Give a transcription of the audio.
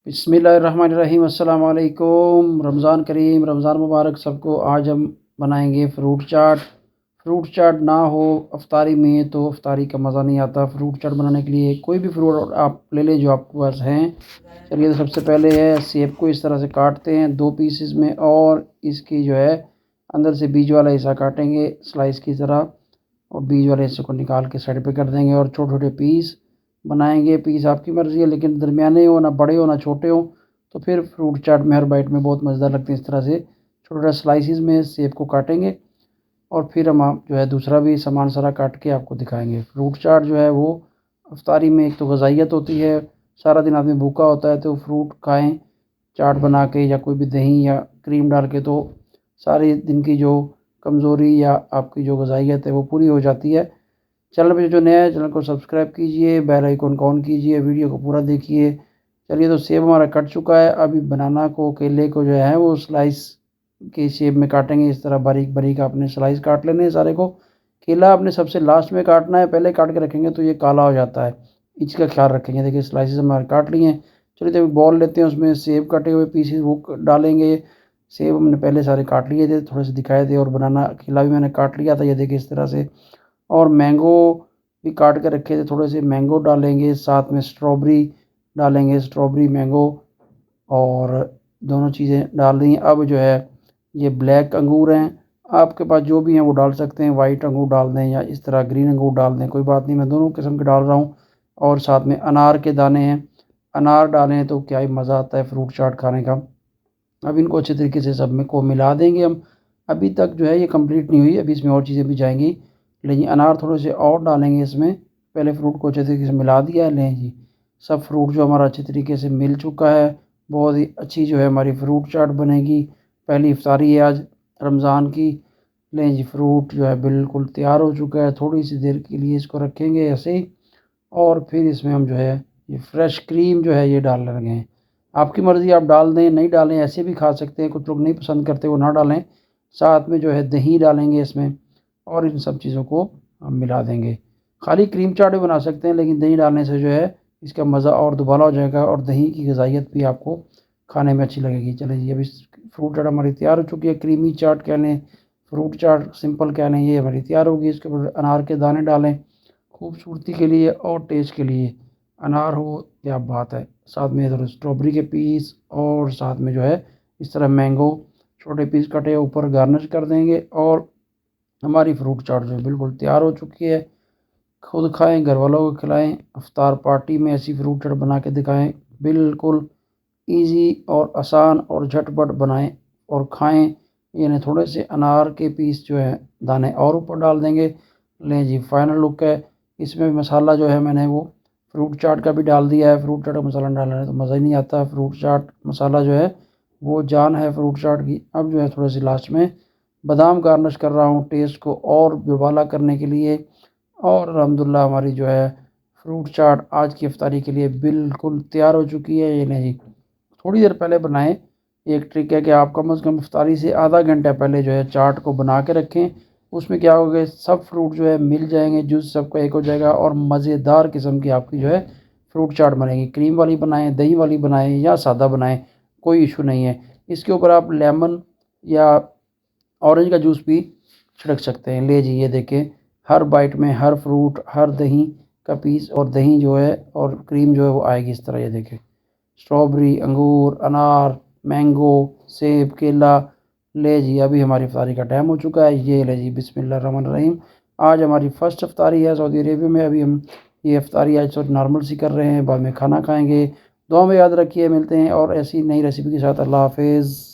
बिस्मिल्लाहिर्रहमानिर्रहीम। अस्सलाम वालेकुम। रमज़ान करीम, रमज़ान मुबारक सबको। आज हम बनाएंगे फ्रूट चाट। फ्रूट चाट ना हो अफ्तारी में तो अफ्तारी का मज़ा नहीं आता। फ्रूट चाट बनाने के लिए कोई भी फ्रूट आप ले लें जो आपके पास हैं। चलिए, तो सबसे पहले है सेब को इस तरह से काटते हैं दो पीसेस में, और इसकी जो है अंदर से बीज वाला हिस्सा काटेंगे स्लाइस की तरह, और बीज वाले हिस्से को निकाल के साइड पे कर देंगे और छोटे छोटे पीस बनाएंगे। पीस आपकी मर्ज़ी है, लेकिन दरमियाने हो, ना बड़े हो ना छोटे हो, तो फिर फ्रूट चाट में हर बाइट में बहुत मज़ेदार लगते हैं। इस तरह से छोटे छोटे स्लाइसिस में सेब को काटेंगे, और फिर हम आप जो है दूसरा भी सामान सारा काट के आपको दिखाएंगे। फ्रूट चाट जो है वो अफ्तारी में एक तो गज़ाइयत होती है, सारा दिन आदमी भूखा होता है तो फ्रूट खाएं चाट बना के, या कोई भी दही या क्रीम डाल के, तो सारे दिन की जो कमज़ोरी या आपकी जो गज़ाइयत है वो पूरी हो जाती है। चैनल पे जो नया है, चैनल को सब्सक्राइब कीजिए, बेल आइकन को ऑन कीजिए, वीडियो को पूरा देखिए। चलिए, तो सेब हमारा कट चुका है। अभी बनाना को, केले को जो है वो स्लाइस के शेप में काटेंगे। इस तरह बारीक बारीक आपने स्लाइस काट लेने हैं सारे को। केला आपने सबसे लास्ट में काटना है, पहले काट के रखेंगे तो ये काला हो जाता है, इसका ख्याल रखेंगे। देखिए, स्लाइसेस हमारे काट लिए हैं। चलिए, तो बॉल लेते हैं, उसमें सेब कटे हुए पीसेस वो डालेंगे। सेब हमने पहले सारे काट लिए थे, थोड़े से दिखाए थे, और बनाना केला भी मैंने काट लिया था, ये देखिए इस तरह से। और मैंगो भी काट के रखे थे, थोड़े से मैंगो डालेंगे, साथ में स्ट्रॉबेरी डालेंगे, स्ट्रॉबेरी मैंगो, और दोनों चीज़ें डाल दी। अब जो है ये ब्लैक अंगूर हैं, आपके पास जो भी हैं वो डाल सकते हैं। वाइट अंगूर डाल दें या इस तरह ग्रीन अंगूर डाल दें, कोई बात नहीं, मैं दोनों किस्म के डाल रहा हूँ। और साथ में अनार के दाने हैं, अनार डालें तो क्या ही मज़ा आता है फ्रूट चाट खाने का। अब इनको अच्छे तरीके से सब में को मिला देंगे हम। अभी तक जो है ये कंप्लीट नहीं हुई, अभी इसमें और चीज़ें भी जाएंगी, लेकिन अनार थोड़े से और डालेंगे इसमें। पहले फ्रूट को अच्छे तरीके से मिला दिया है, लें जी, सब फ्रूट जो हमारा अच्छे तरीके से मिल चुका है। बहुत ही अच्छी जो है हमारी फ्रूट चाट बनेगी। पहली इफ्तारी है आज रमज़ान की। लें जी, फ्रूट जो है बिल्कुल तैयार हो चुका है। थोड़ी सी देर के लिए इसको रखेंगे ऐसे ही, और फिर इसमें हम जो है ये फ्रेश क्रीम जो है ये डालने लगे हैं। आपकी मर्ज़ी, आप डाल दें नहीं डालें, ऐसे भी खा सकते हैं। कुछ लोग नहीं पसंद करते, वो ना डालें। साथ में जो है दही डालेंगे इसमें, और इन सब चीज़ों को हम मिला देंगे। खाली क्रीम चाट भी बना सकते हैं, लेकिन दही डालने से जो है इसका मज़ा और दुबाला हो जाएगा, और दही की ग़िज़ाइयत भी आपको खाने में अच्छी लगेगी। चलिए जी, अभी फ्रूट चाट हमारी तैयार हो चुकी है। क्रीमी चाट कह लें, फ्रूट चाट सिंपल कह लें, ये हमारी तैयार होगी। इसके ऊपर अनार के दाने डालें खूबसूरती के लिए और टेस्ट के लिए। अनार हो क्या बात है, साथ में थोड़े स्ट्रॉबेरी के पीस, और साथ में जो है इस तरह मैंगो छोटे पीस कटे ऊपर गार्निश कर देंगे, और हमारी फ्रूट चाट जो है बिल्कुल तैयार हो चुकी है। खुद खाएं, घर वालों को खिलाएं, अफ्तार पार्टी में ऐसी फ्रूट चाट बना के दिखाएं। बिल्कुल ईज़ी और आसान और झटपट बनाएं और खाएं। यानी थोड़े से अनार के पीस जो है दाने और ऊपर डाल देंगे। लें जी, फाइनल लुक है। इसमें मसाला जो है मैंने वो फ्रूट चाट का भी डाल दिया है। फ्रूट चाट का मसाला डालना है तो मज़ा ही नहीं आता। फ्रूट चाट मसाला जो है वो जान है फ्रूट चाट की। अब जो है थोड़े से लास्ट में बादाम गार्निश कर रहा हूँ टेस्ट को और दुबाला करने के लिए। और अल्हम्दुलिल्लाह हमारी जो है फ्रूट चाट आज की इफ्तारी के लिए बिल्कुल तैयार हो चुकी है। ये नहीं, थोड़ी देर पहले बनाएं। एक ट्रिक है कि आप कम से कम इफ्तारी से आधा घंटा पहले जो है चाट को बना के रखें। उसमें क्या होगा, सब फ्रूट जो है मिल जाएंगे, जूस सबका एक हो जाएगा, और मज़ेदार किस्म की आपकी जो है फ्रूट चाट बनेगी। क्रीम वाली बनाएं, दही वाली बनाएं या सादा बनाएं, कोई इशू नहीं है। इसके ऊपर आप लेमन या ऑरेंज का जूस भी छिड़क सकते हैं। ले जी, ये देखें, हर बाइट में हर फ्रूट, हर दही का पीस, और दही जो है और क्रीम जो है वो आएगी इस तरह। ये देखें, स्ट्रॉबेरी, अंगूर, अनार, मैंगो, सेब, केला। ले जी, अभी हमारी इफ्तारी का टाइम हो चुका है। ये ले जी, बिस्मिल्लाहिर्रहमानिर्रहीम। आज हमारी फ़र्स्ट इफ्तारी है सऊदी अरेबिया में। अभी हम ये इफ्तारी आज तो नॉर्मल सी कर रहे हैं, बाद में खाना खाएंगे। दुआ में याद रखिए, मिलते हैं और ऐसी नई रेसिपी के साथ। अल्लाह हाफिज़।